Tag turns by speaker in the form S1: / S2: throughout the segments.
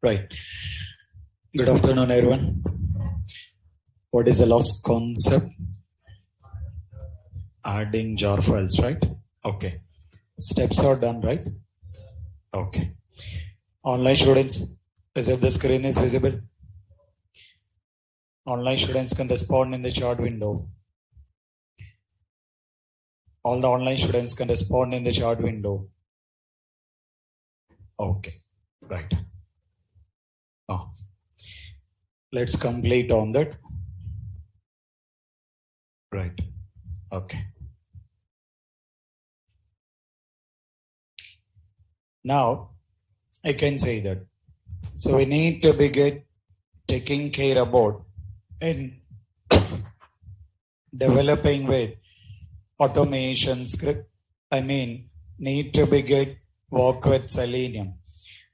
S1: Right. Good afternoon, everyone. What is the last concept? Adding jar files, right? Okay. Steps are done, right? Okay. Online students, as if the screen is visible. Online students can respond in the chat window. All the online students can respond in the chat window. Okay. Right. Oh. Let's complete on that. Right. Okay. Now, I can say that. So we need to begin taking care about in developing with automation script. I mean, need to begin work with Selenium.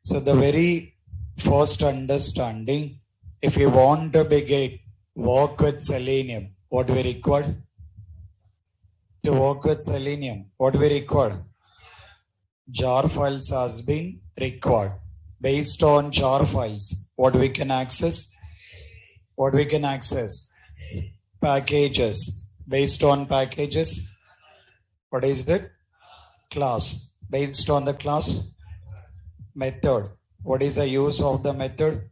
S1: So the very first understanding, if you want to begin work with Selenium, what we require? To work with Selenium, what we require? Jar files has been required. Based on jar files, what we can access? What we can access? Packages. Based on packages, what is that? Class. Based on the class, method. What is the use of the method?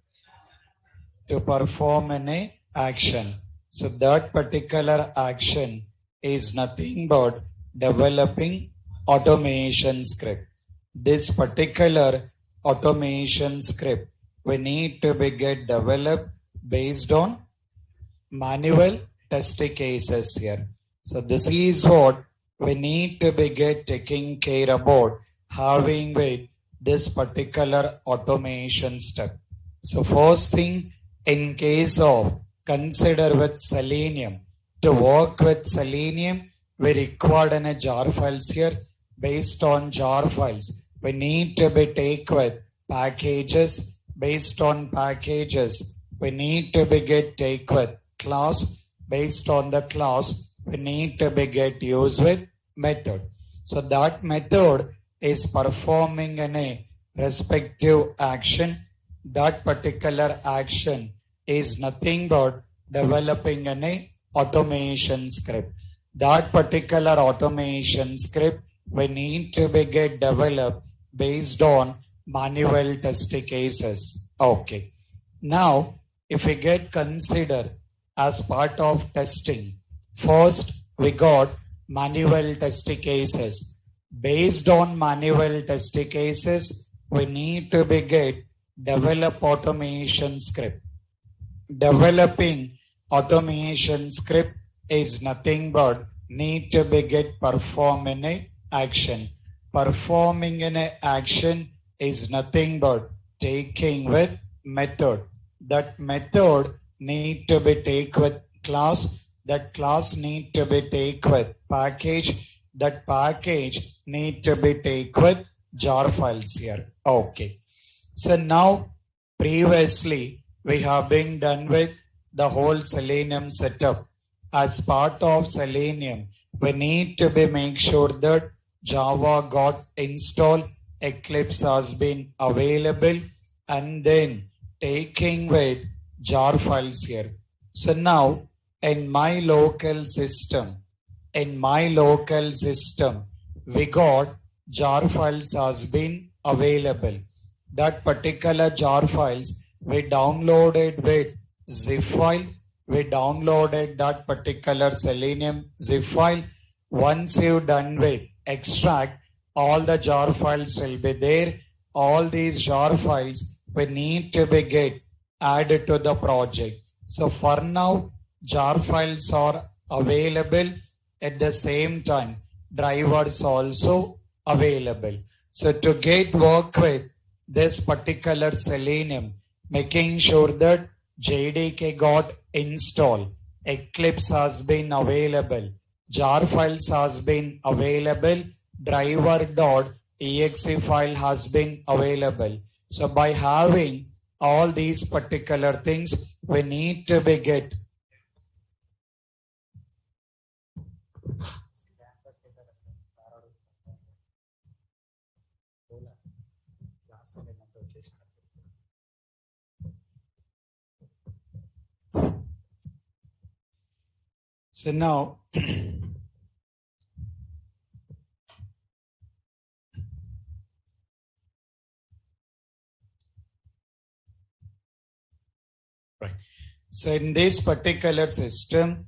S1: To perform an action. So that particular action is nothing but developing automation script. This particular automation script we need to be get developed based on manual test cases here. So this is what we need to be get taking care about having with this particular automation step. So first thing, in case of consider with Selenium, to work with Selenium, we required in a jar files here. Based on jar files, we need to be take with packages. Based on packages, we need to be get take with class. Based on the class, we need to be get use with method. So that method is performing a respective action. That particular action is nothing but developing an automation script. That particular automation script we need to be get developed based on manual test cases. Okay. Now, if we get consider as part of testing, first we got manual test cases. Based on manual test cases, we need to be get develop automation script. Developing automation script is nothing but need to be get perform in a action. Performing in a action is nothing but taking with method. That method need to be take with class. That class need to be take with package. That package need to be take with jar files here. Okay. So now previously we have been done with the whole Selenium setup. As part of Selenium, we need to be make sure that Java got installed, Eclipse has been available, and then taking with jar files here. So now in my local system, we got jar files has been available. That particular jar files we downloaded with zip file. We downloaded that particular Selenium zip file. Once you've done with extract, all the jar files will be there. All these jar files we need to be get added to the project. So for now, jar files are available. At the same time, drivers also available. So to get work with this particular Selenium, making sure that JDK got installed, Eclipse has been available, jar files has been available, driver.exe file has been available. So by having all these particular things, we need to be get So now, right. So in this particular system,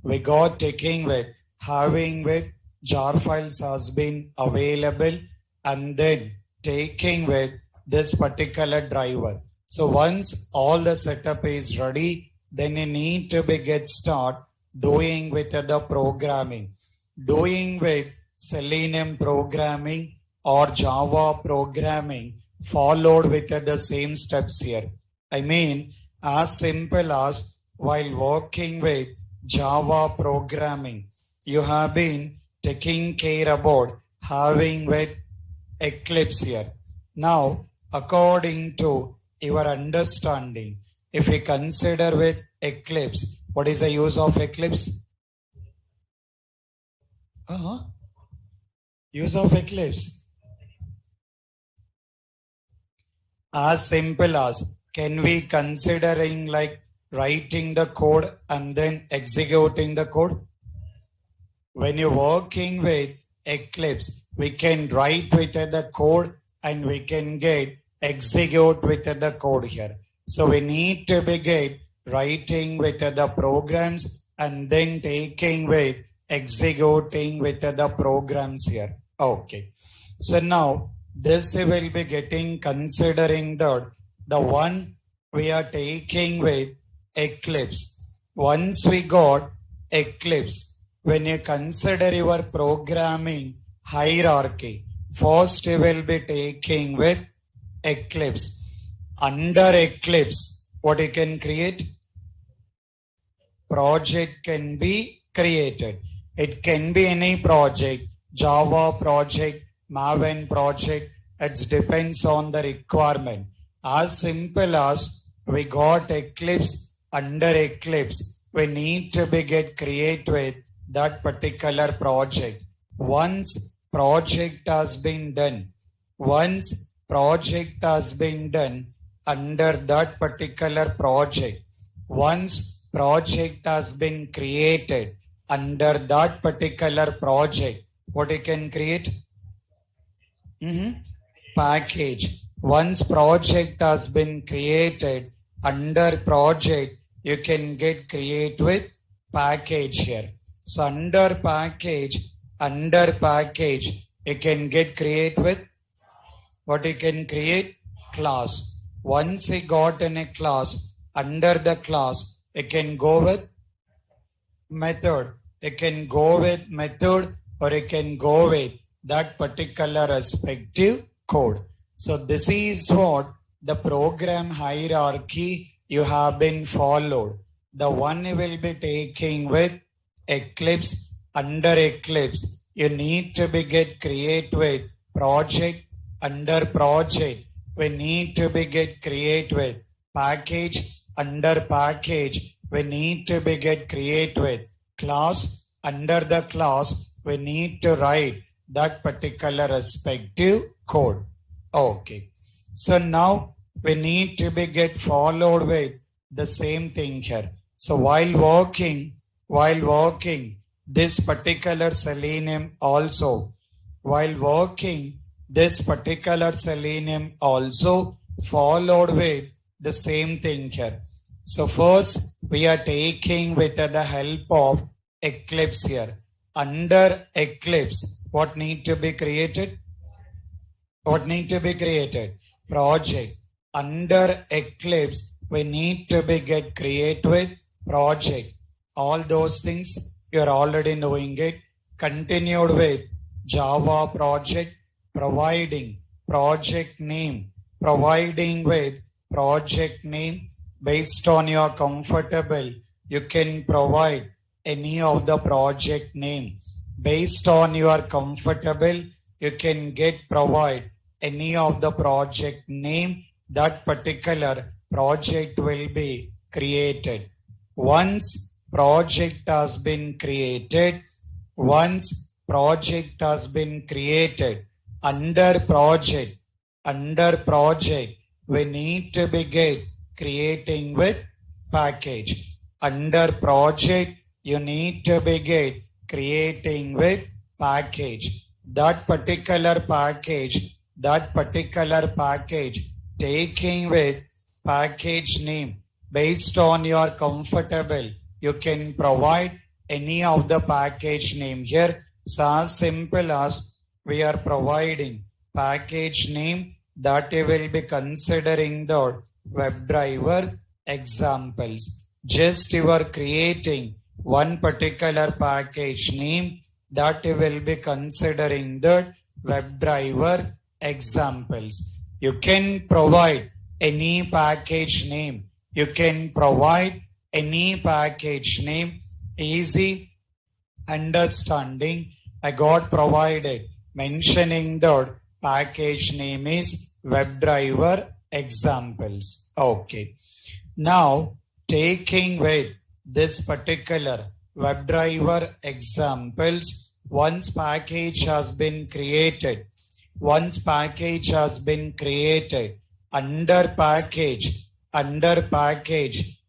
S1: we got taking with having with jar files has been available and then taking with this particular driver. So once all the setup is ready, then you need to be get start doing with the programming, doing with Selenium programming or Java programming followed with the same steps here. I mean, as simple as while working with Java programming, you have been taking care about having with Eclipse here. Now, according to your understanding, if we consider with Eclipse, what is the use of Eclipse? Use of Eclipse. As simple as, can we considering like writing the code and then executing the code? When you're working with Eclipse, we can write with the code and we can get execute with the code here. So we need to begin writing with the programs and then taking with executing with the programs here. Okay. So now this will be getting considering the one we are taking with Eclipse. Once we got Eclipse, when you consider your programming hierarchy, first you will be taking with Eclipse. Under Eclipse, what you can create? Project can be created. It can be any project, Java project, Maven project. It depends on the requirement. As simple as we got Eclipse, under Eclipse, we need to be get create with that particular project. Once project has been done, under that particular project, once project has been created under that particular project, what you can create? Package. Once project has been created under project, you can get create with package here. So under package, you can get create with what you can create? Class. Once you got in a class, under the class, you can go with method. You can go with method or you can go with that particular respective code. So this is what the program hierarchy you have been followed. The one you will be taking with Eclipse. Under Eclipse, you need to be get create with project. Under project, we need to be get create with package. Under package, we need to be get create with class. Under the class, we need to write that particular respective code. Okay. So now we need to be get followed with the same thing here. So while working this particular Selenium also, followed with the same thing here. So first we are taking with the help of Eclipse here. Under Eclipse, what need to be created? Project. Under Eclipse, we need to be get create with project. All those things you are already knowing it. Continued with Java project, providing project name, based on your comfortable. You can provide any of the project name. Based on your comfortable, you can get provide any of the project name. That particular project will be created. Once project has been created, under project, we need to begin creating with package. under project, you need to begin creating with package. That particular package, taking with package name based on your comfortable, you can provide any of the package name here. So as simple as we are providing package name that we will be considering the WebDriver examples. Just you are creating one particular package name that we will be considering the WebDriver examples. You can provide any package name. You can provide any package name. Easy understanding. I got provided mentioning the package name is WebDriver examples. Okay. Now taking with this particular WebDriver examples, once package has been created, under package,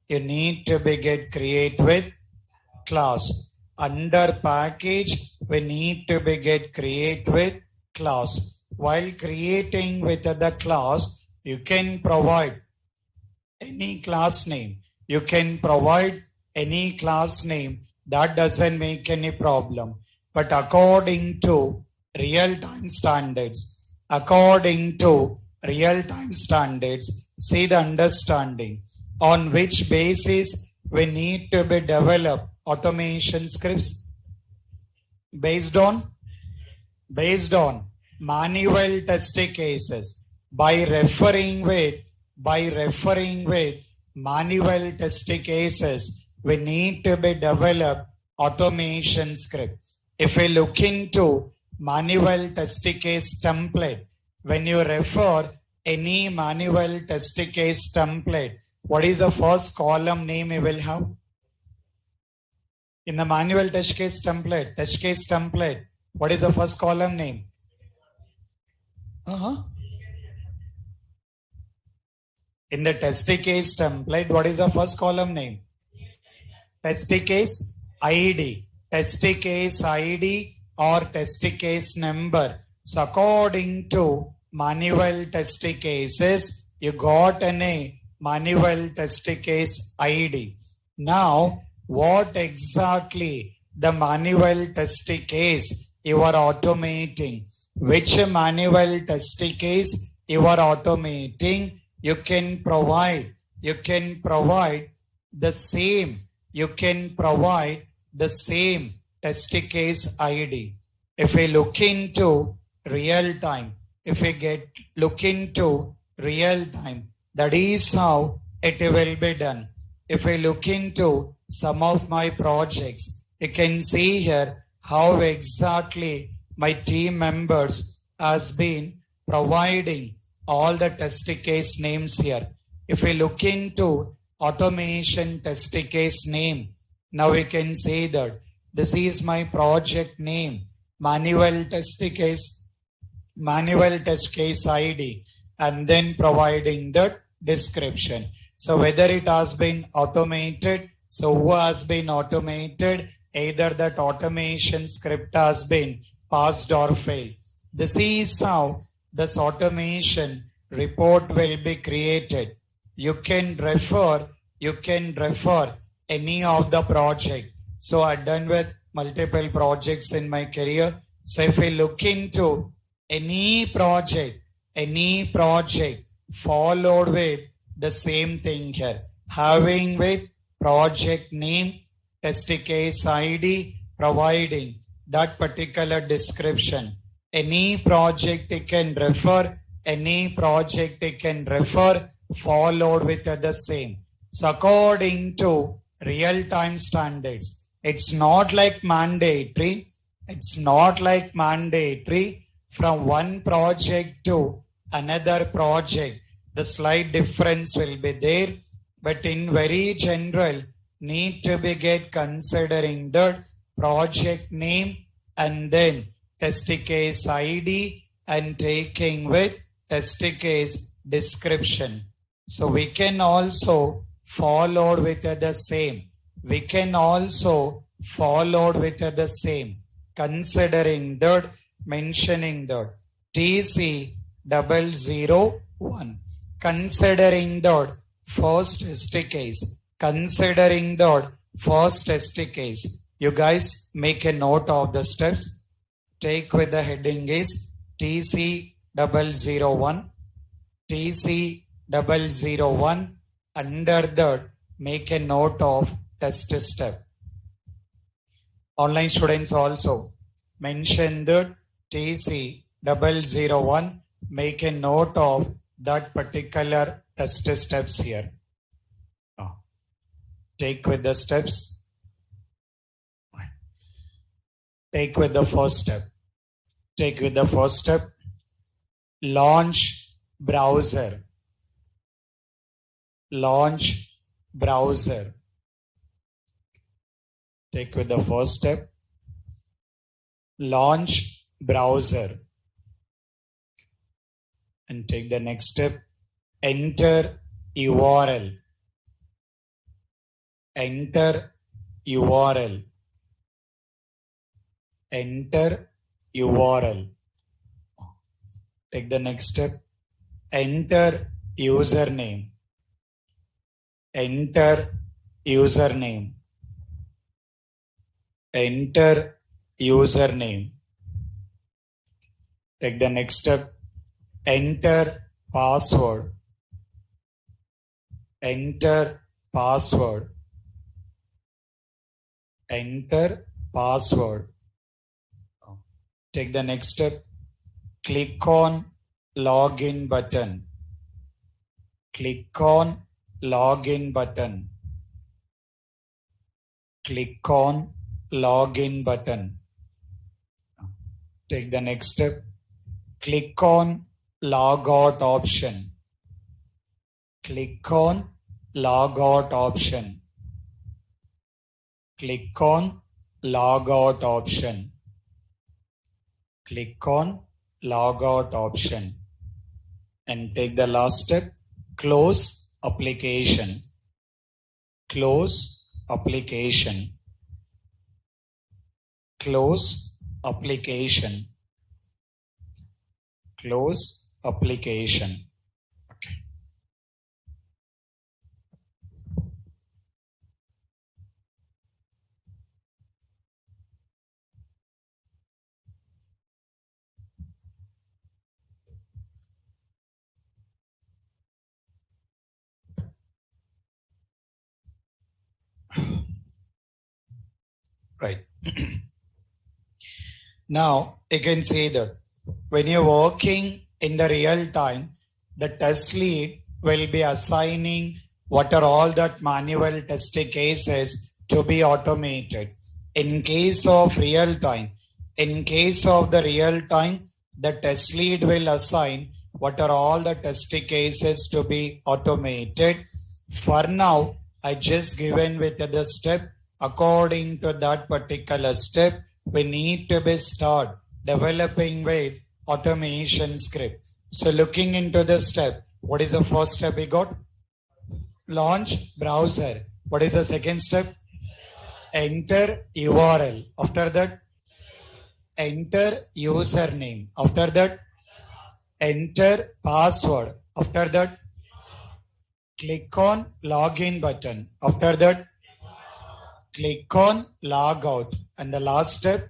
S1: you need to begin create with class. Under package, we need to begin create with class. While creating with the class, you can provide any class name. You can provide any class name. That doesn't make any problem. But according to real-time standards, see the understanding on which basis we need to be develop automation scripts based on manual test cases. By referring with manual test cases, we need to be develop automation script. If we look into manual test case template, when you refer any manual test case template, what is the first column name you will have? In the manual test case template, what is the first column name? In the test case template, what is the first column name? Test case ID. Test case ID or test case number. So according to manual test cases, you got a manual test case ID. Now, what exactly the manual test case you are automating? Which manual test case you are automating? You can provide the same test case ID. If we look into real time, that is how it will be done. If we look into some of my projects, you can see here how exactly my team members has been providing all the test case names here. If we look into automation test case name, now we can say that this is my project name, manual test case ID, and then providing the description. So whether it has been automated, so who has been automated, either that automation script has been passed or failed. This is how this automation report will be created. You can refer any of the project. So I've done with multiple projects in my career. So if we look into any project followed with the same thing here, having with project name, test case ID, providing that particular description. Any project you can refer, followed with the same. So according to real-time standards, it's not like mandatory from one project to another project. The slight difference will be there, but in very general, need to be considering the project name and then test case ID and taking with test case description. So we can also follow with the same. we can also follow with the same, considering that, mentioning that TC001, considering that first test case, considering that first test case. You guys make a note of the steps. Take with the heading is TC001, TC001. Under that, make a note of test step. Online students also mention that TC001, make a note of that particular test steps here. Take with the steps. Take with the first step. Take with the first step. Launch browser. Launch browser. Take with the first step. Launch browser. And take the next step. Enter URL. Enter URL. Enter URL. Take the next step. Enter username. Enter username. Enter username. Take the next step. Enter password. Enter password. Enter password. Take the next step. Click on login button. Click on login button. Click on login button. Take the next step. Click on logout option. Click on logout option. Click on logout option. Click on logout option. And take the last step. Close application. Close application. Close application. Close application. Okay. Right. Now, you can see that when you're working in the real time, the test lead will be assigning what are all that manual test cases to be automated. In case of real time, in case of the real time, the test lead will assign what are all the test cases to be automated. For now, I just given with the step. According to that particular step, we need to be start developing with automation script. So looking into the step, what is the first step we got? Launch browser. What is the second step? Enter URL. After that, enter username. After that, enter password. After that, click on login button. After that, click on logout. And the last step,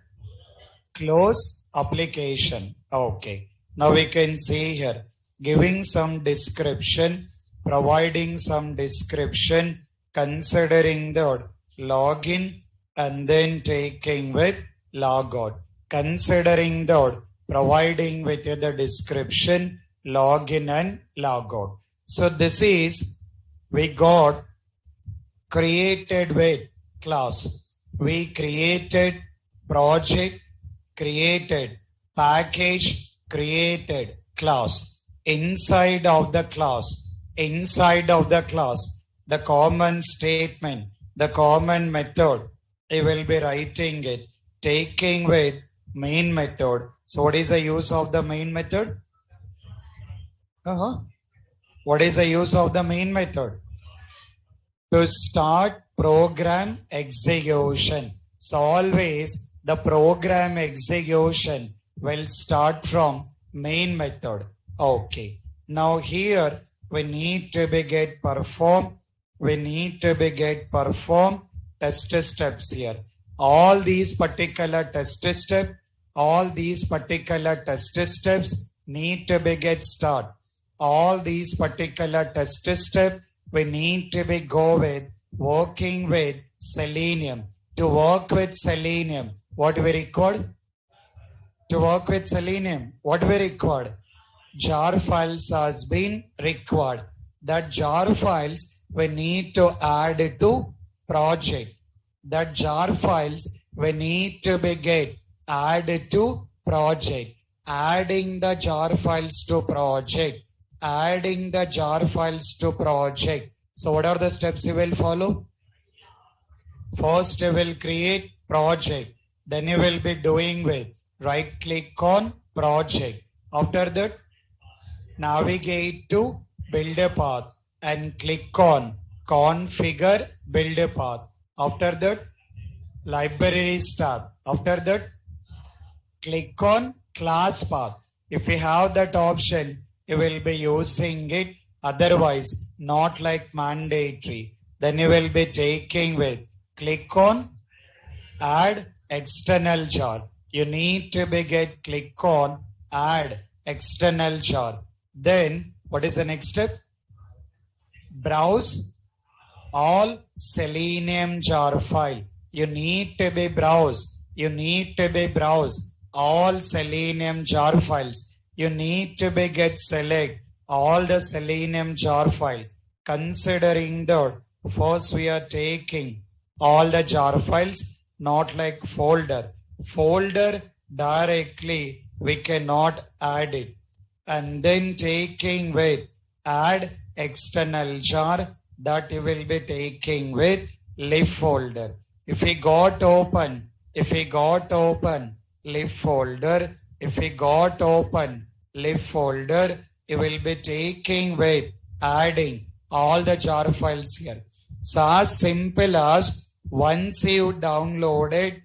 S1: close application. Okay. Now we can see here, giving some description, providing some description, considering the login and then taking with logout. Considering the providing with the description, login and logout. So this is, we got created with class. We created project, created package, created class. Inside of the class, the common statement, the common method, I will be writing it, taking with main method. So what is the use of the main method? What is the use of the main method? To start program execution. So always the program execution will start from main method. Okay. Now here we need to be get perform. We need to be get perform test steps here. All these particular test steps, all these particular test steps need to be get start. All these particular test steps we need to be go with working with Selenium. To work with Selenium, what we record? To work with Selenium, what we record? Jar files has been required. That jar files we need to add to project. That jar files we need to be get added to project. Adding the jar files to project. Adding the jar files to project. So what are the steps you will follow? First you will create project. Then you will be doing with right click on project. After that, navigate to build a path and click on configure build a path. After that, libraries tab. After that, click on class path. If you have that option, you will be using it. Otherwise, not like mandatory. Then you will be taking with click on add external jar. You need to be get click on add external jar. Then what is the next step? Browse all Selenium jar file. You need to be browse. You need to be browse all Selenium jar files. You need to be get select all the Selenium jar file. Considering that first we are taking all the jar files, not like folder. Folder directly we cannot add it. And then taking with add external jar, that you will be taking with lib folder. If we got open lib folder, if we got open lib folder, you will be taking with adding all the jar files here. So as simple as once you downloaded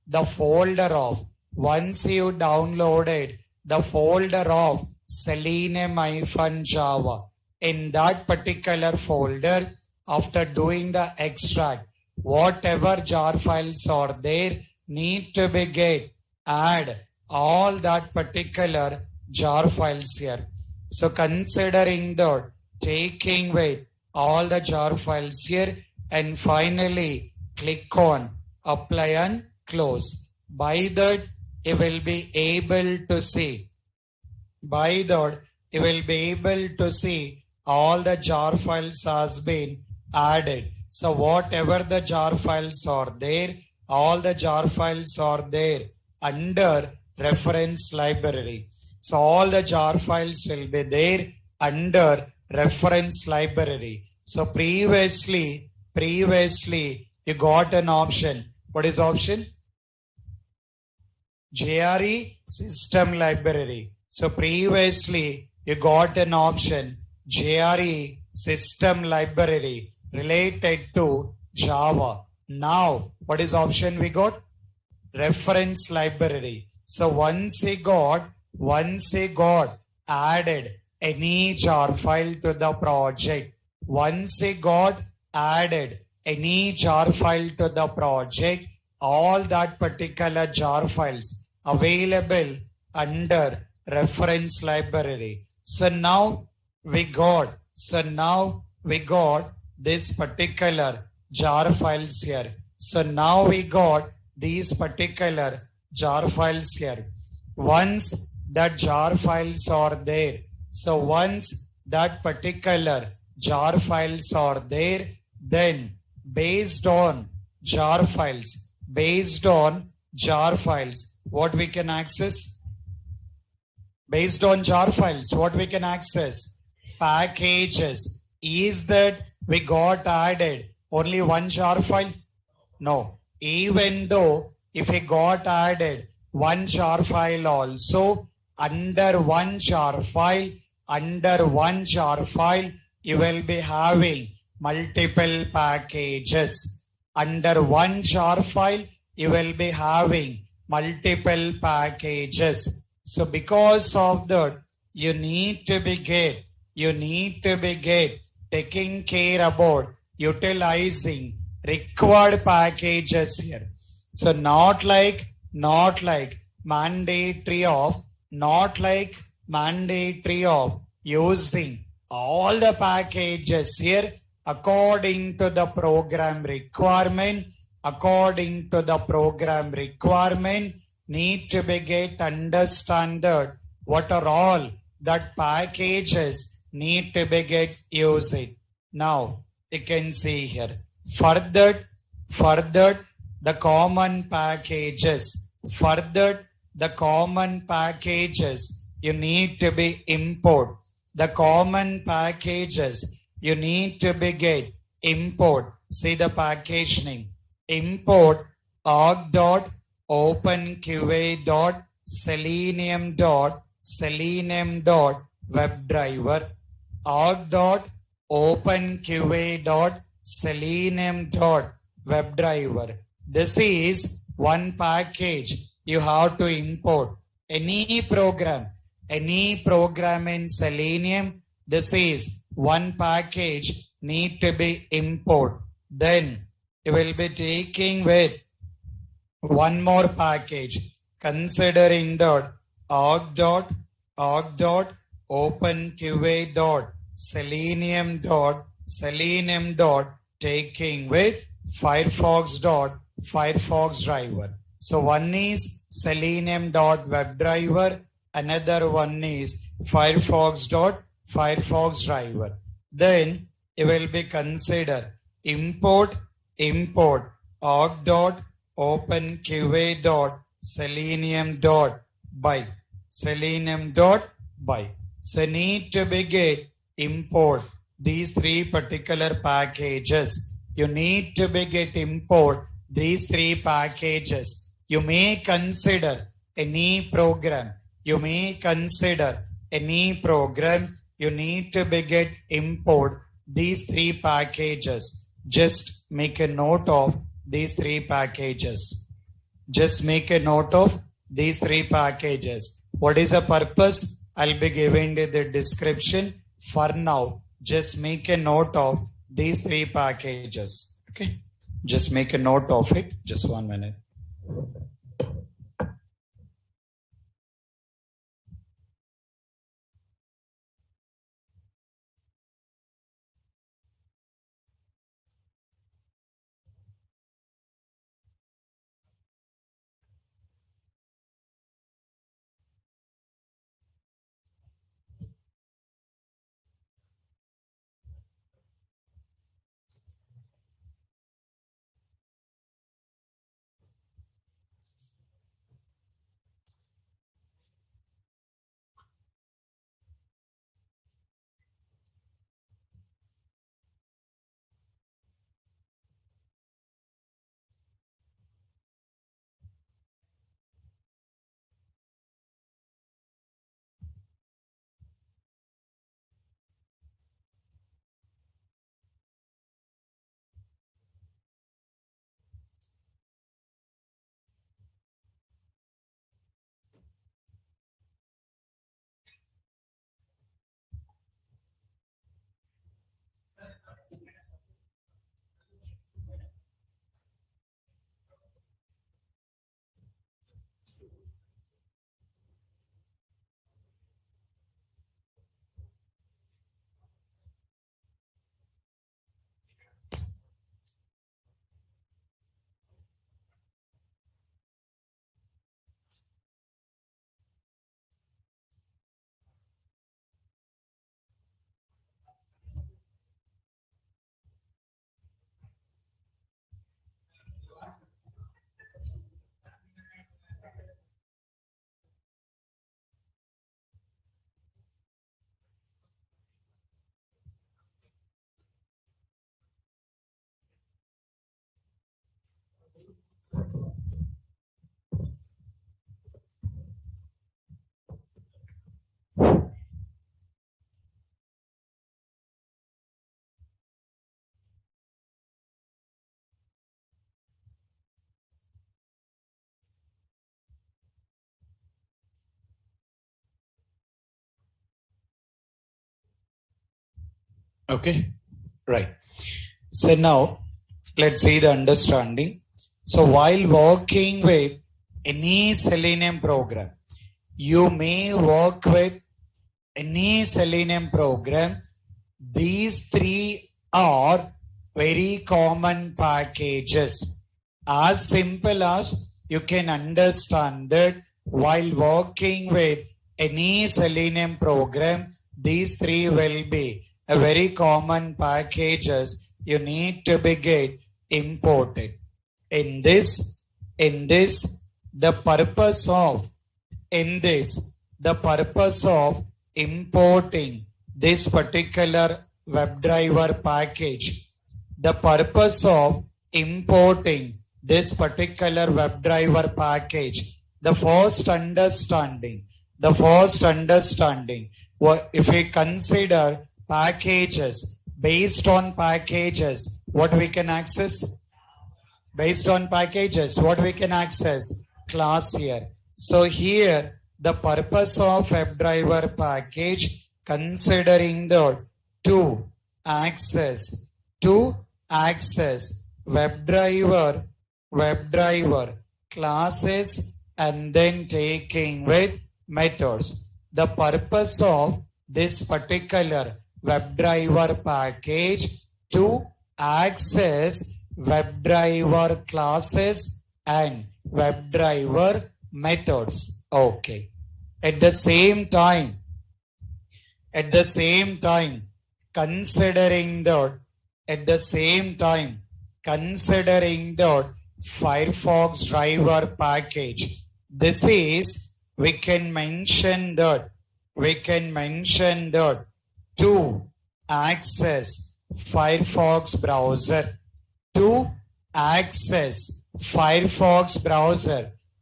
S1: the folder of Selenium-Java. In that particular folder, after doing the extract, whatever jar files are there need to be get add all that particular jar files here. So considering that, taking with all the jar files here and finally click on apply and close. By that you will be able to see. By that you will be able to see all the jar files has been added. So whatever the jar files are there, all the jar files are there under reference library. So all the jar files will be there under reference library. So previously you got an option. What is option? JRE system library. So previously you got an option JRE system library related to Java. Now what is option we got? Reference library. So once he got added any jar file to the project, once he got added any jar file to the project, all that particular jar files available under reference library. So now we got this particular jar files here. So now we got these particular jar files here. Once that jar files are there, so once that particular jar files are there, then based on jar files, what we can access? Based on jar files, what we can access? Packages. Is that we got added only one jar file? No. Even though if we got added one jar file also, under one jar file, you will be having multiple packages. Under one jar file, you will be having multiple packages. So because of that, you need to be taking care about utilizing required packages here. So not like mandatory of using all the packages here according to the program requirement. Need to be get understand that what are all that packages need to be get used. Now you can see here further the common packages. You need to be import. The common packages you need to be get import. See the package name. Import org.openqa.selenium.webdriver org.openqa.selenium.webdriver. This is one package you have to import. Any program in Selenium, this is one package need to be import. Then you will be taking with one more package considering that org.openqa.selenium.selenium. Taking with Firefox driver. So one is selenium.webdriver, another one is Firefox driver. Then you will be consider import org.openqa.selenium.by. So need to be get import these three particular packages. You need to be get import these three packages. You may consider any program. You need to be get import these three packages. Just make a note of these three packages. What is the purpose? I'll be giving you the description. For now, just make a note of these three packages. Okay. Just make a note of it. Just 1 minute. Okay, right. So now let's see the understanding. So while working with any Selenium program, you may work with any Selenium program. These three are very common packages. As simple as you can understand that while working with any Selenium program, these three will be a very common packages you need to be get imported. In this, the purpose of importing this particular WebDriver package, the purpose of importing this particular WebDriver package, the first understanding, if we consider packages, based on packages, what we can access? Based on packages, what we can access? Class here. So here, the purpose of WebDriver package, considering the to access WebDriver classes and then taking with methods. The purpose of this particular WebDriver package to access WebDriver classes and WebDriver methods. Okay. At the same time, considering the Firefox driver package, this is, we can mention that to access Firefox browser,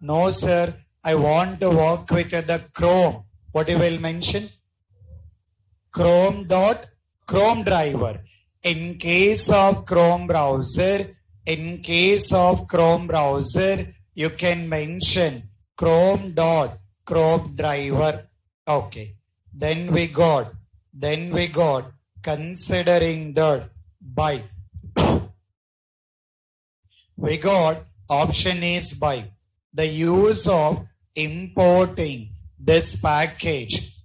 S1: No sir, I want to work with the Chrome. What you will mention? Chrome driver. In case of Chrome browser, you can mention Chrome driver. Okay. Then we got considering that by. We got option is by. The use of importing this package,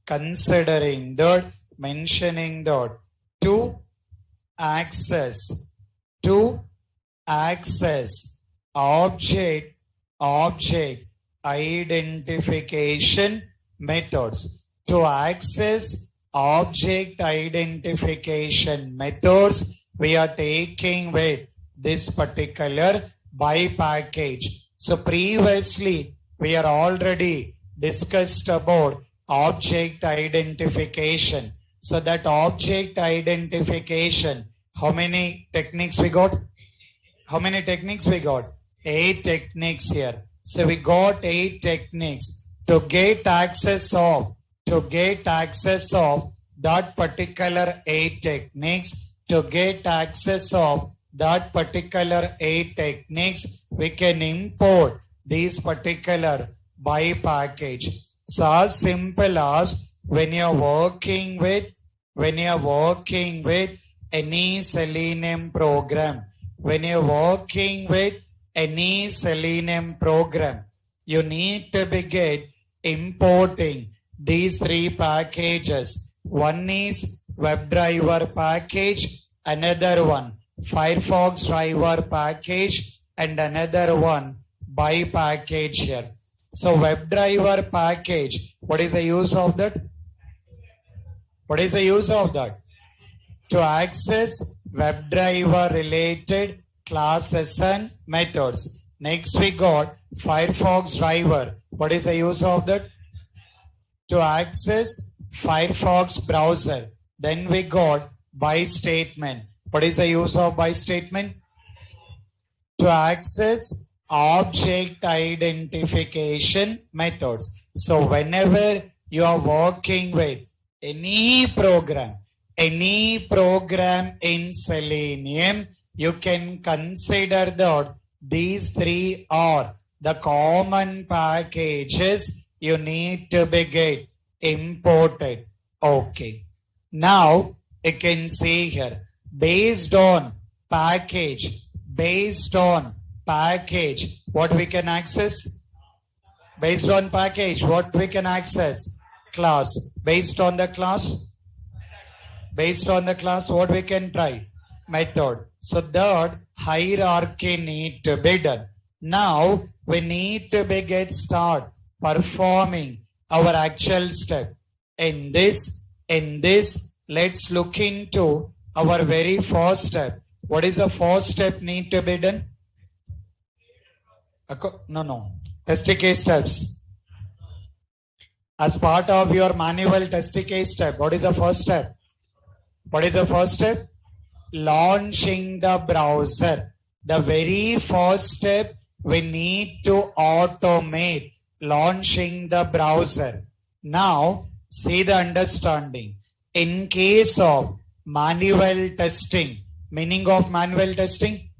S1: considering that, mentioning that to access object identification methods. To access object identification methods, we are taking with this particular by package. So previously, we are already discussed about object identification. So that object identification, how many techniques we got? 8 techniques here. So we got 8 techniques to get access of that particular 8 techniques. To get access of that particular 8 techniques, we can import these particular by package. So as simple as when you are working with any Selenium program, you need to begin importing these 3 packages. One is WebDriver package, another one Firefox driver package, and another one by package here. So WebDriver package, what is the use of that? To access WebDriver related classes and methods. Next we got Firefox driver. What is the use of that? To access Firefox browser. Then we got by statement. What is the use of by statement? To access object identification methods. So whenever you are working with any program in Selenium, you can consider that these 3 are the common packages you need to be get. imported. Okay. Now you can see here, based on package, what we can access? Based on package, what we can access? Class. Based on the class, what we can try? Method. So that hierarchy need to be done. Now we need to get start performing our actual step. In this, let's look into our very first step. What is the first step need to be done? No. Test case steps. As part of your manual test case step, what is the first step? Launching the browser. The very first step we need to automate launching the browser. Now, see the understanding. In case of manual testing, meaning of manual testing?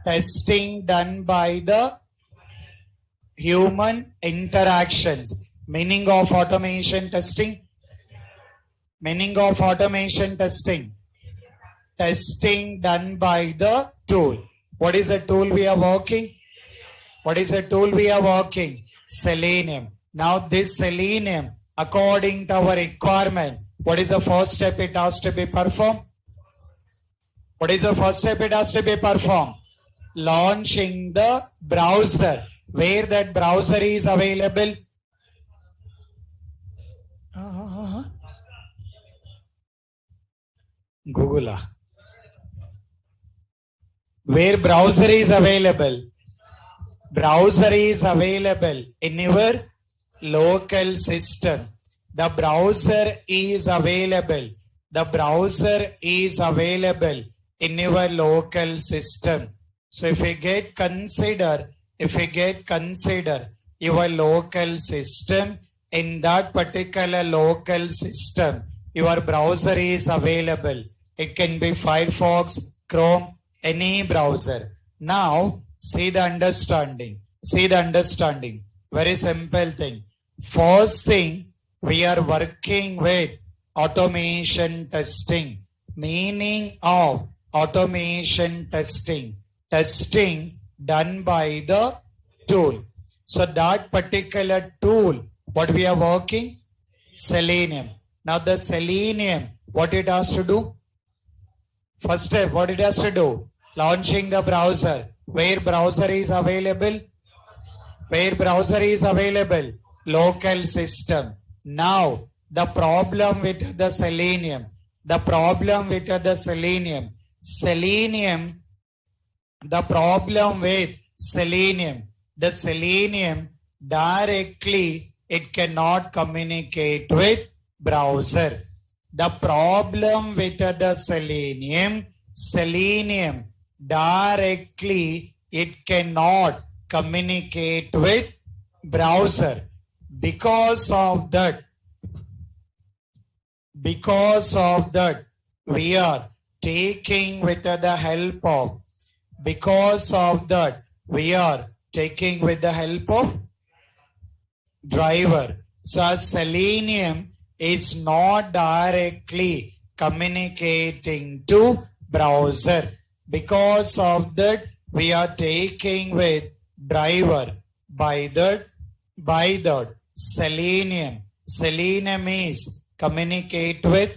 S1: Testing done by the human interactions. Meaning of automation testing? Testing done by the tool. What is the tool we are working? Selenium. Now this Selenium, according to our requirement, what is the first step it has to be performed? Launching the browser. Where that browser is available? Google. Where browser is available? Browser is available in your local system. The browser is available in your local system. So if we get consider your local system, in that particular local system, your browser is available. It can be Firefox, Chrome, any browser. Now, see the understanding. Very simple thing. First thing, we are working with automation testing. Meaning of automation testing. Testing done by the tool. So that particular tool, what we are working? Selenium. Now the Selenium, what it has to do? First step, what it has to do? Launching the browser. Where browser is available? Local system. Now, the problem with the Selenium. The problem with the Selenium directly it cannot communicate with browser. The problem with the Selenium directly it cannot communicate with browser. Because of that, we are taking with the help of driver. So Selenium is not directly communicating to browser. Because of that, we are taking with driver. By that Selenium is communicate with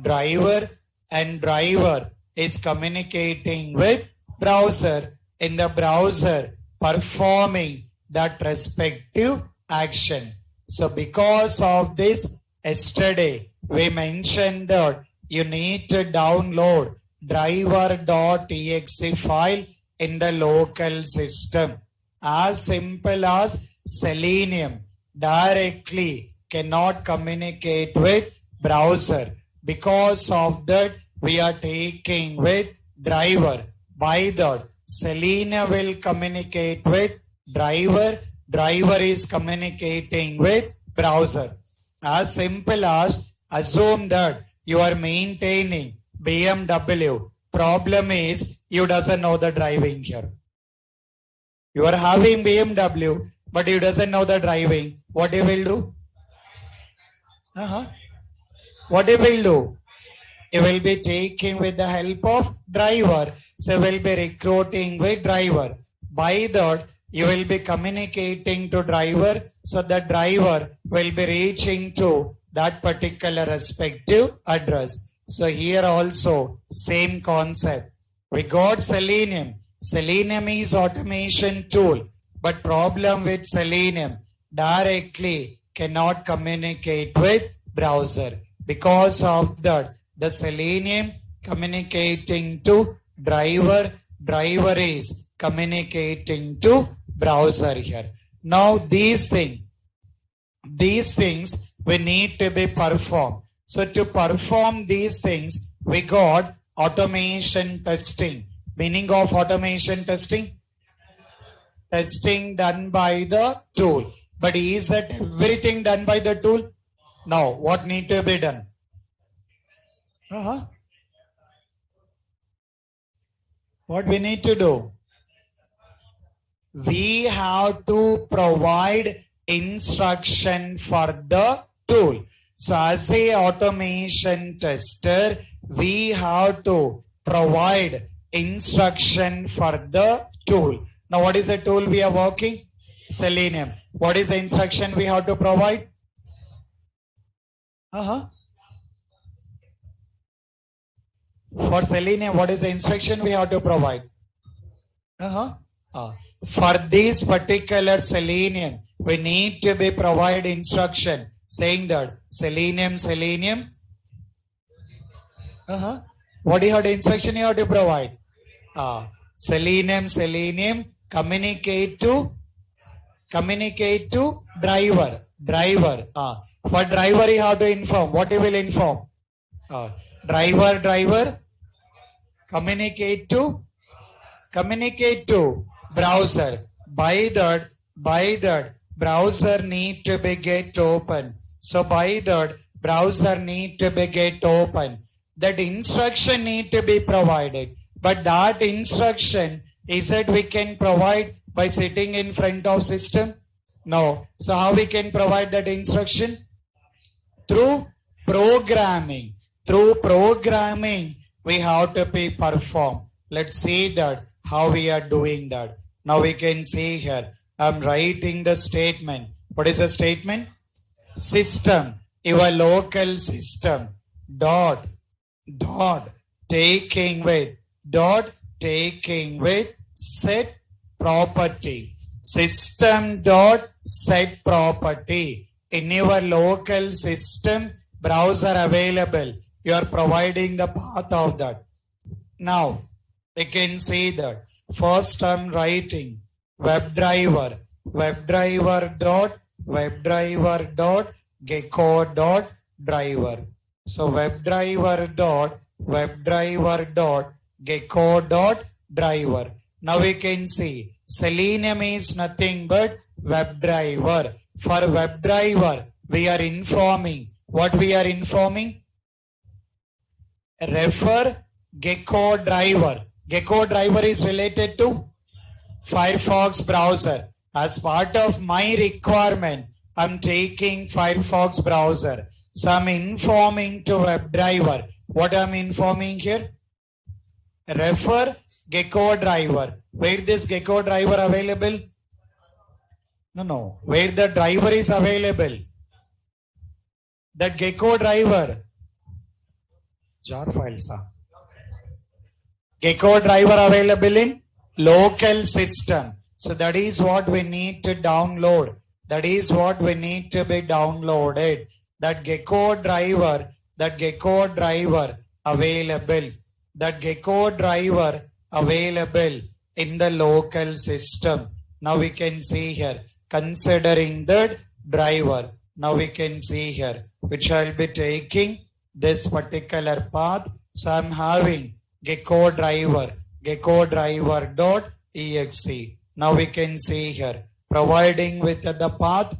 S1: driver and driver is communicating with browser. In the browser performing that respective action. So because of this, yesterday we mentioned that you need to download driver.exe file in the local system. As simple as Selenium directly cannot communicate with browser. Because of that, we are taking with driver. By that, Selenium will communicate with driver. Driver is communicating with browser. As simple as assume that you are maintaining BMW. Problem is you doesn't know the driving here. You are having BMW, but he doesn't know the driving. What he will do? What he will do? He will be taking with the help of driver. So will be recruiting with driver. By that, you will be communicating to driver. So the driver will be reaching to that particular respective address. So here also same concept. We got Selenium. Selenium is automation tool. But problem with Selenium, directly cannot communicate with browser. Because of that, the Selenium communicating to driver, driver is communicating to browser here. Now these things we need to be performed. So to perform these things, we got automation testing. Meaning of automation testing? Testing done by the tool. But is that everything done by the tool? No. What need to be done? What we need to do? We have to provide instruction for the tool. So as a automation tester, we have to provide instruction for the tool. Now what is the tool we are working? Selenium. What is the instruction we have to provide? For Selenium, what is the instruction we have to provide? For this particular Selenium, we need to be provide instruction saying that Selenium. What is the instruction you have to provide? Selenium, communicate to driver. For driver, you have to inform. What you will inform? Driver, communicate to browser. By that, browser need to be get open. So by that, browser need to be get open. That instruction need to be provided. But that instruction, is it we can provide by sitting in front of system? No. So how we can provide that instruction? Through programming. Through programming, we have to be performed. Let's see that how we are doing that. Now we can see here. I'm writing the statement. What is the statement? System. Your local system. Dot taking with set property. System dot set property. In your local system, browser available. You are providing the path of that. Now, we can see that. First I'm writing WebDriver dot gecko dot driver. So WebDriver dot gecko dot driver. Now we can see Selenium is nothing but WebDriver. For WebDriver, we are informing. What we are informing? Refer gecko driver. Gecko driver is related to Firefox browser. As part of my requirement, I'm taking Firefox browser. So I'm informing to WebDriver. What I'm informing here? Refer gecko driver. Where this gecko driver available? No. Where the driver is available? That gecko driver. Jar files. Gecko driver available in local system. So that is what we need to download. That is what we need to be downloaded. That gecko driver available. That gecko driver available in the local system. Now we can see here. Considering that driver. Now we can see here. Which I'll be taking this particular path. So I'm having gecko driver dot exe. Now we can see here. Providing with the path,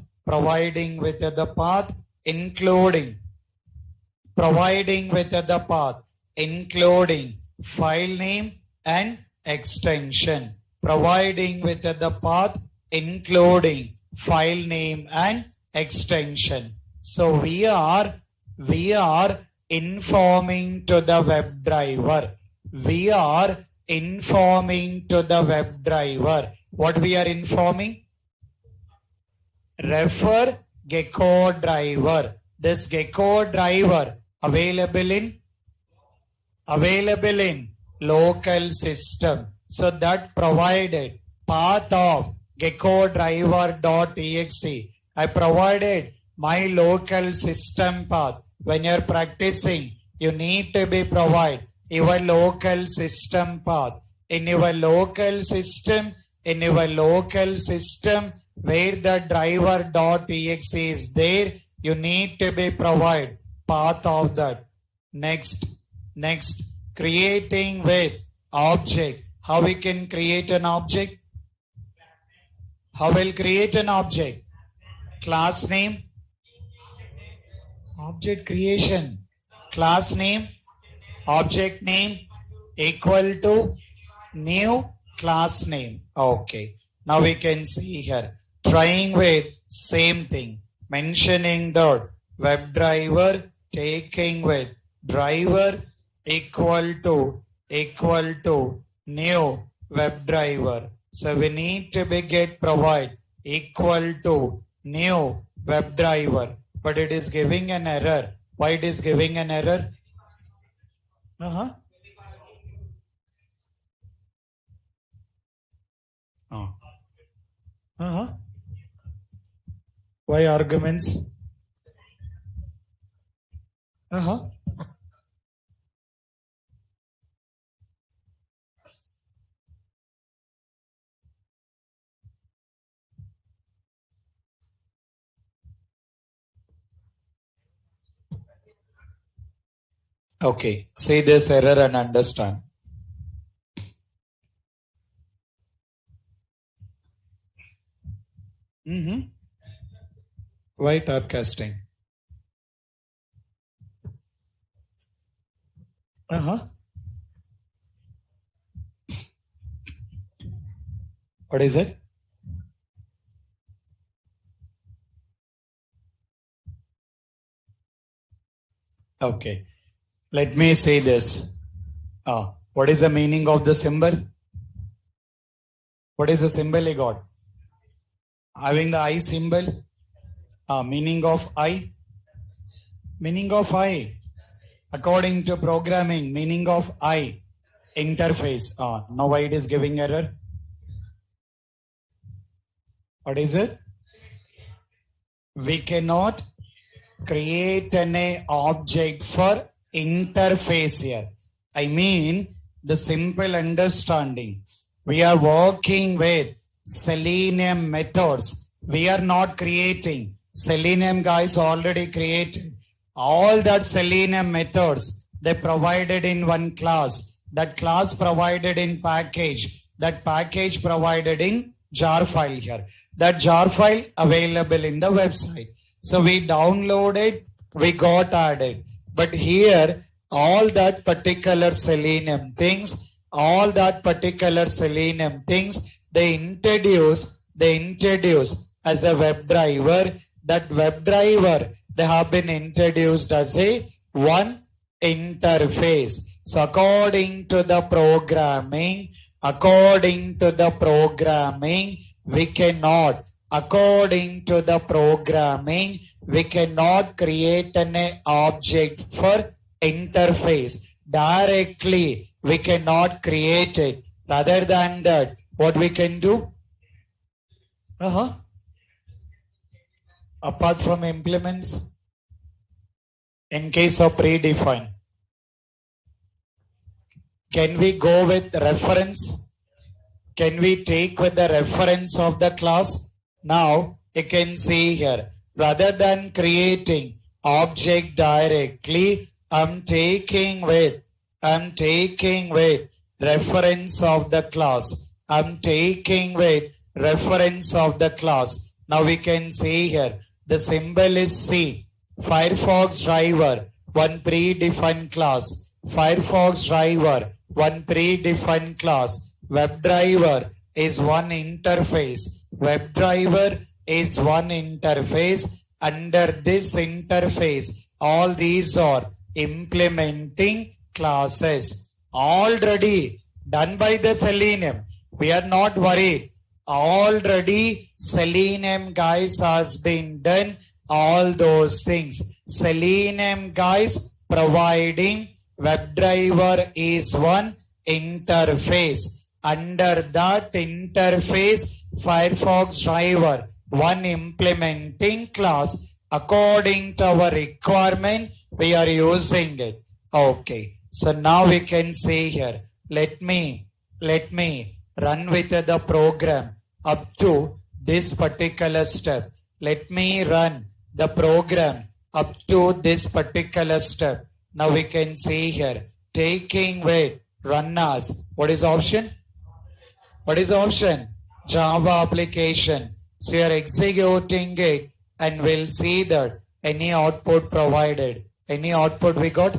S1: including file name and extension. Providing with the path, including file name and extension. So we are informing to the WebDriver. We are informing to the WebDriver. What we are informing? Refer Gecko driver. This Gecko driver available in local system. So that provided path of Gecko driver.exe. I provided my local system path. When you're practicing, you need to be provide your local system path. In your local system, where the driver.exe is there, you need to be provide path of that. Next, creating with object. How we can create an object? How will create an object? Class name, object creation, class name, object name equal to new class name. Okay. Now we can see here, trying with same thing, mentioning the WebDriver, taking with driver equal to new WebDriver. So we need to be get provide equal to new WebDriver, but it is giving an error. Why it is giving an error? Why arguments? Okay, see this error and understand. Why typecasting? What is it? Okay, let me say this. What is the meaning of the symbol? What is the symbol he got? Having the I symbol. Meaning of I? Meaning of I. According to programming, meaning of I. Interface. Now why it is giving error? What is it? We cannot create an object for interface here. I mean, the simple understanding. We are working with Selenium methods. We are not creating. Selenium guys already created. All that Selenium methods, they provided in one class. That class provided in package. That package provided in jar file here. That jar file available in the website. So we downloaded, we got added. But here, all that particular Selenium things, they introduce as a WebDriver. That WebDriver, they have been introduced as a one interface. So according to the programming, we cannot create an object for interface. Directly, we cannot create it. Rather than that, what we can do? Apart from implements, in case of predefined, can we go with reference? Can we take with the reference of the class? Now you can see here, rather than creating object directly, I'm taking with reference of the class. Now we can see here, the symbol is C. Firefox driver, one predefined class. Firefox driver, one predefined class. WebDriver is one interface. WebDriver is one interface. Under this interface, all these are implementing classes. Already done by the Selenium. We are not worried. Already Selenium guys has been done all those things. Selenium guys providing WebDriver is one interface. Under that interface, Firefox driver, one implementing class. According to our requirement, we are using it. Okay. So now we can say here, let me run with the program up to this particular step. Let me run the program up to this particular step. Now we can see here, taking wait, run as. What is the option? What is the option? Java application. So you are executing it and we'll see that any output provided. Any output we got?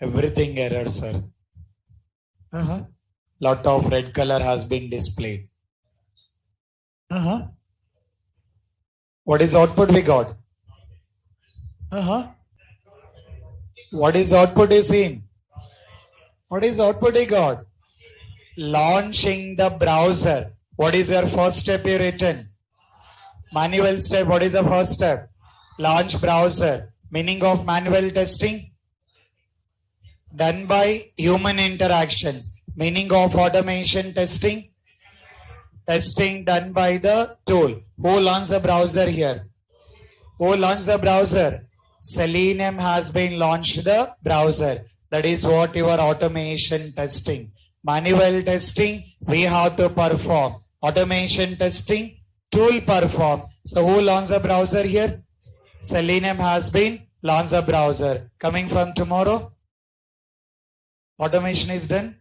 S1: Everything error, sir. Lot of red color has been displayed. What is output we got? What is output you seen? What is output you got? Launching the browser. What is your first step you written? Manual step. What is the first step? Launch browser. Meaning of manual testing? Done by human interactions. Meaning of automation testing? Testing done by the tool. Who launched the browser here? Who launched the browser? Selenium has been launched the browser. That is what your automation testing. Manual testing, we have to perform. Automation testing, tool perform. So who launched the browser here? Selenium has been launched the browser. Coming from tomorrow? Automation is done?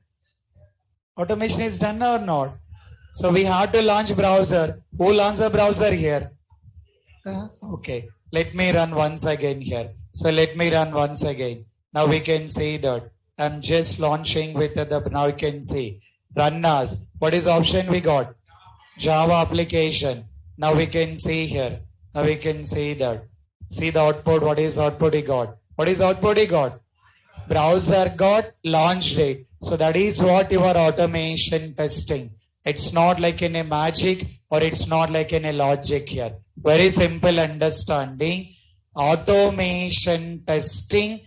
S1: Automation is done or not? So we have to launch browser. Who launched the browser here? Okay. Let me run once again here. So let me run once again. Now we can see that. I'm just launching with the, now you can see. Run as. What is option we got? Java application. Now we can see here. Now we can see that. See the output. What is output he got? What is output he got? Browser got launched it. So that is what your automation testing. It's not like in a magic or it's not like in a logic here. Very simple understanding. Automation testing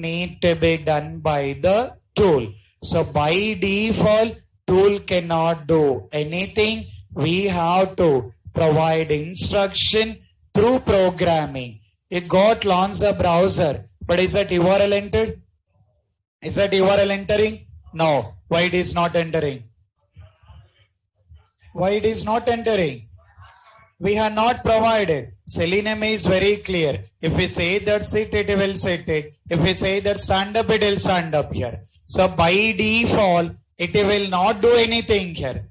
S1: need to be done by the tool. So by default, tool cannot do anything. We have to provide instruction through programming. It got launched the browser, but is that URL entered? Is that URL entering? No. Why it is not entering? Why it is not entering? We have not provided. Selenium is very clear. If we say that sit, it will sit it. If we say that stand up, it will stand up here. So by default, it will not do anything here.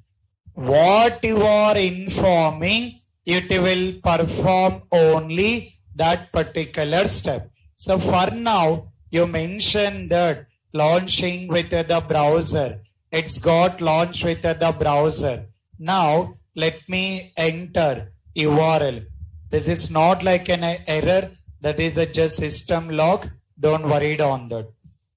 S1: What you are informing, it will perform only that particular step. So for now, you mentioned that launching with the browser. It's got launched with the browser. Now, let me enter URL. This is not like an error. That is just system log. Don't worry on that.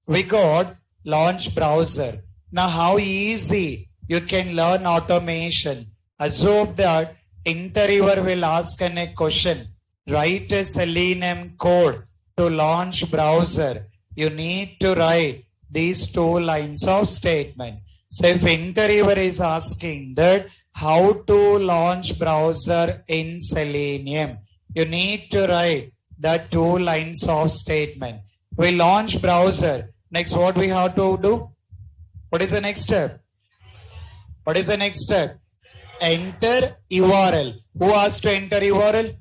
S1: We got launch browser. Now, how easy you can learn automation. Assume that interviewer will ask a question. Write a Selenium code to launch browser. You need to write these 2 lines of statement. So if interviewer is asking that how to launch browser in Selenium, you need to write the 2 lines of statement. We launch browser. Next, what we have to do? What is the next step? What is the next step? Enter URL. Who has to enter URL?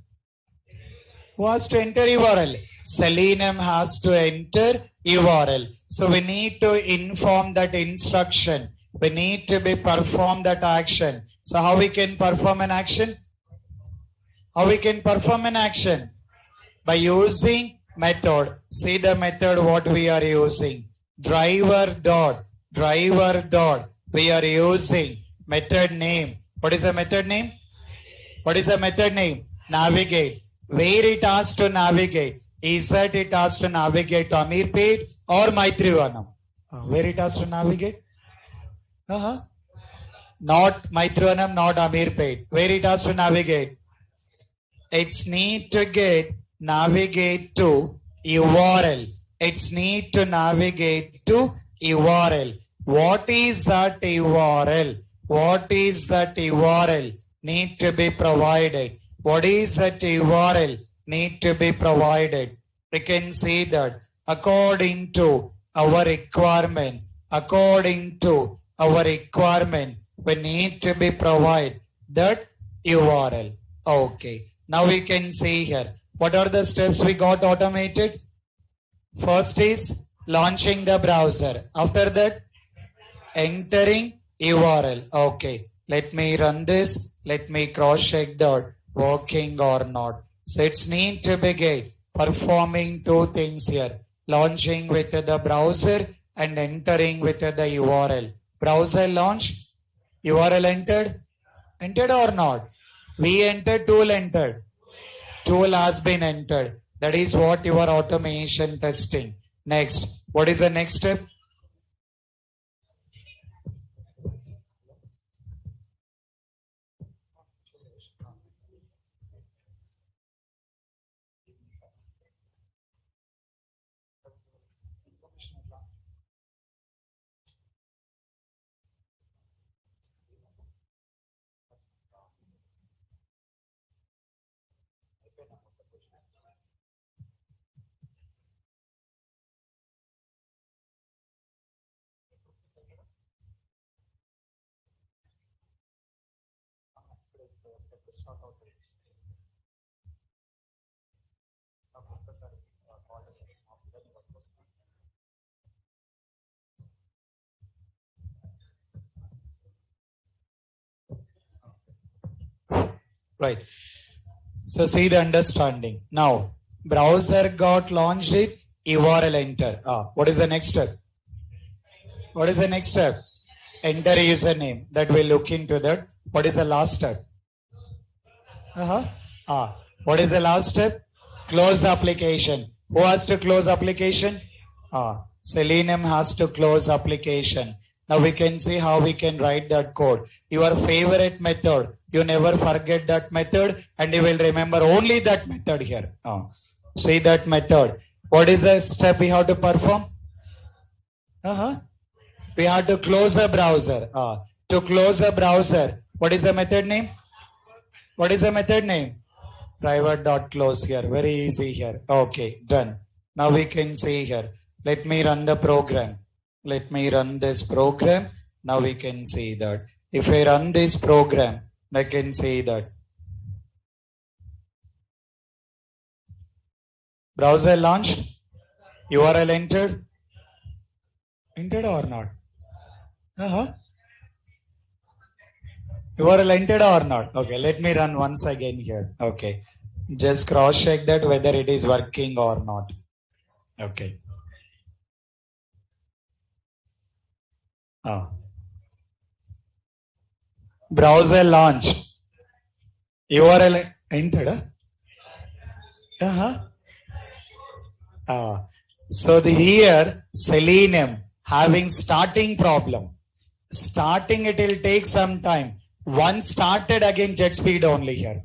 S1: Who has to enter URL? Selenium has to enter URL. So we need to inform that instruction. We need to perform that action. So how we can perform an action? How we can perform an action? By using method. See the method what we are using. Driver dot. We are using Method name. What is the method name? What is the method name? Navigate. Where it has to navigate? Is that it has to navigate to Amirpet or Maitrivanam? Where it has to navigate? Not Maitrivanam, not Amirpet. Where it has to navigate? It's need to navigate to URL. It's need to navigate to URL. What is that URL? What is that URL? Need to be provided. What is that URL? Need to be provided. We can see that according to our requirement, we need to be provide that URL. Okay. Now we can see here. What are the steps we got automated? First is launching the browser. After that, entering URL. Okay. Let me run this. Let me cross check that working or not. So it's need to begin performing two things here. Launching with the browser and entering with the URL. Browser launched. URL entered. Entered or not? We entered, tool entered. Tool has been entered. That is what your automation testing. Next. What is the next step? Right. So see the understanding. Now, browser got launched it, URL enter. What is the next step? What is the next step? Enter username. That we'll look into that. What is the last step? What is the last step? Close the application. Who has to close application? Selenium has to close application. Now we can see how we can write that code. Your favorite method. You never forget that method and you will remember only that method here. See that method. What is the step we have to perform? We have to close the browser. To close the browser, what is the method name? What is the method name? Private.close here. Very easy here. Okay, done. Now we can see here. Let me run the program. Let me run this program. Now we can see that. If I run this program, I can see that. Browser launched. URL entered. Entered or not? URL entered or not? Okay, let me run once again here. Okay. Just cross check that whether it is working or not. Okay. Browser launch. URL entered. So here Selenium having starting problem. Starting it will take some time. Once started again jet speed only here.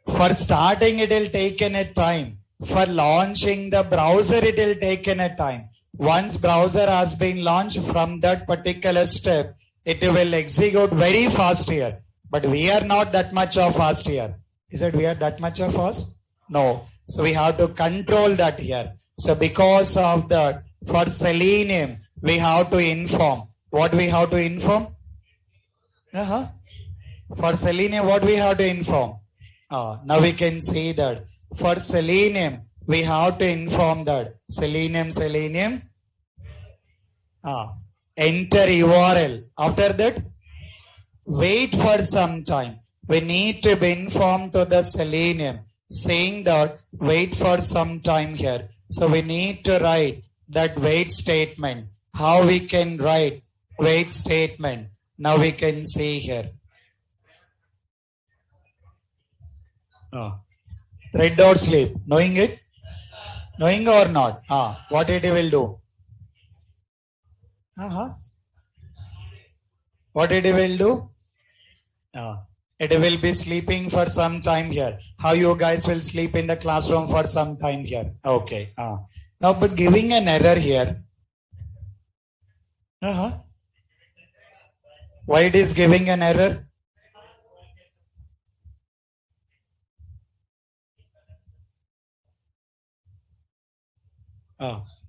S1: For starting it will take a time. For launching the browser it will take a time. Once browser has been launched, from that particular step, it will execute very fast here. But we are not that much of fast here. Is it we are that much of fast? No. So we have to control that here. So because of that, for Selenium, we have to inform. What we have to inform? For Selenium, what we have to inform? Now we can see that. For Selenium, we have to inform that. Selenium. Enter URL. After that, wait for some time. We need to be informed to the Selenium saying that wait for some time here. So we need to write that wait statement. How we can write wait statement? Now we can see here. Thread or sleep. Knowing it? Knowing or not? What it will do? What it will do? It will be sleeping for some time here. How you guys will sleep in the classroom for some time here? Okay. Now, but giving an error here. Why it is giving an error?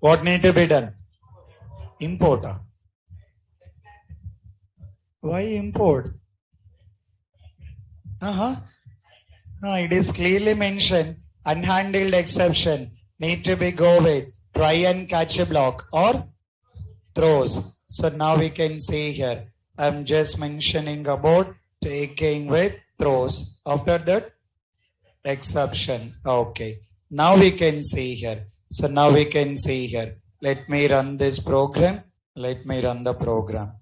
S1: What need to be done? Import. Why import? It is clearly mentioned, unhandled exception need to be go with try and catch a block or throws. So now we can see here, I'm just mentioning about taking with throws. After that, exception. Okay. Now we can see here. So now we can see here. Let me run this program. Let me run the program.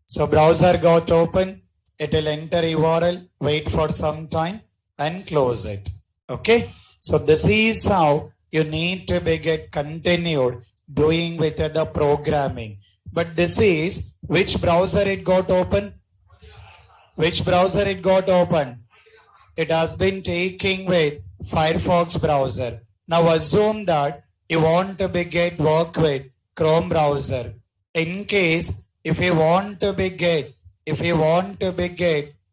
S1: So browser got open. It will enter URL, wait for some time and close it. Okay. So this is how you need to be get continued doing with the programming. But this is which browser it got open? Which browser it got open? It has been taking with Firefox browser. Now assume that you want to be get work with Chrome browser. In case if you want to be get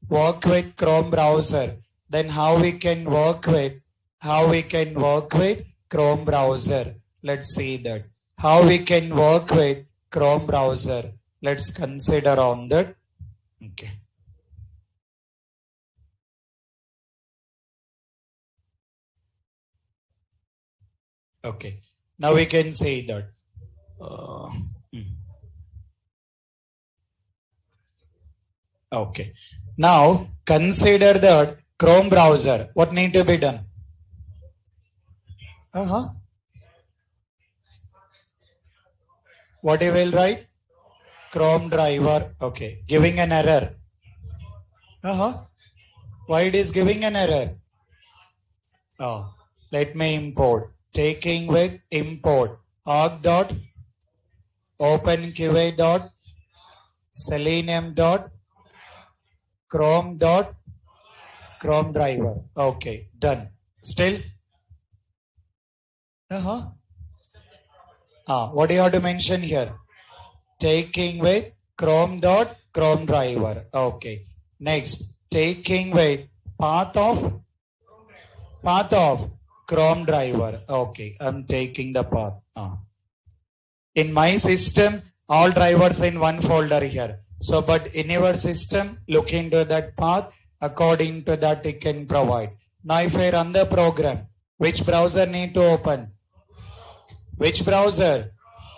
S1: work with Chrome browser, then how we can work with Chrome browser? Let's see that. How we can work with Chrome browser? Let's consider on that. Okay. Okay. Now we can say that. Okay. Now consider that Chrome browser. What need to be done? What you will write? Chrome driver. Okay. Giving an error. Why it is giving an error? Let me import. Taking with import. Arc dot openqa dot selenium dot chrome dot chrome driver. Okay, done. Still? What do you have to mention here? Taking with chrome dot chrome driver. Okay. Next, taking with path of chrome driver. Okay, I'm taking the path. In my system, all drivers in one folder here. So, but in your system, look into that path. According to that, it can provide. Now, if I run the program, which browser need to open? Which browser?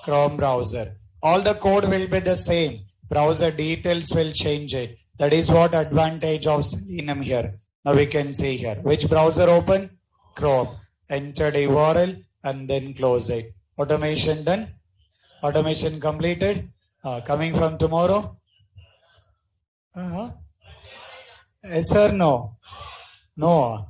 S1: Chrome browser. All the code will be the same. Browser details will change it. That is what advantage of Selenium here. Now we can see here. Which browser open? Chrome. Enter the URL and then close it. Automation done. Automation completed. Coming from tomorrow. Yes or no? No.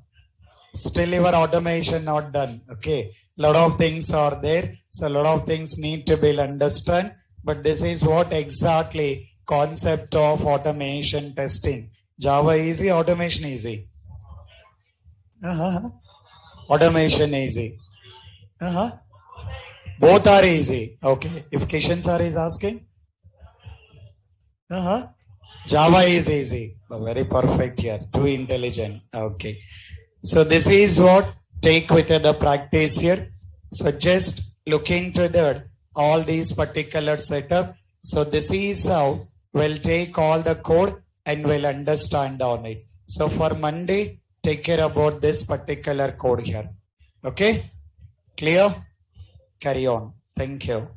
S1: Still your automation not done. Okay. Lot of things are there. So a lot of things need to be understood. But this is what exactly concept of automation testing. Java easy, automation easy. Automation easy. Both are easy. Okay. If Kishan sir is asking. Java is easy. Very perfect here. Too intelligent. Okay. So this is what take with the practice here. So just looking to that all these particular setup. So this is how we'll take all the code and we'll understand on it. So for Monday, take care about this particular code here. Okay? Clear? Carry on. Thank you.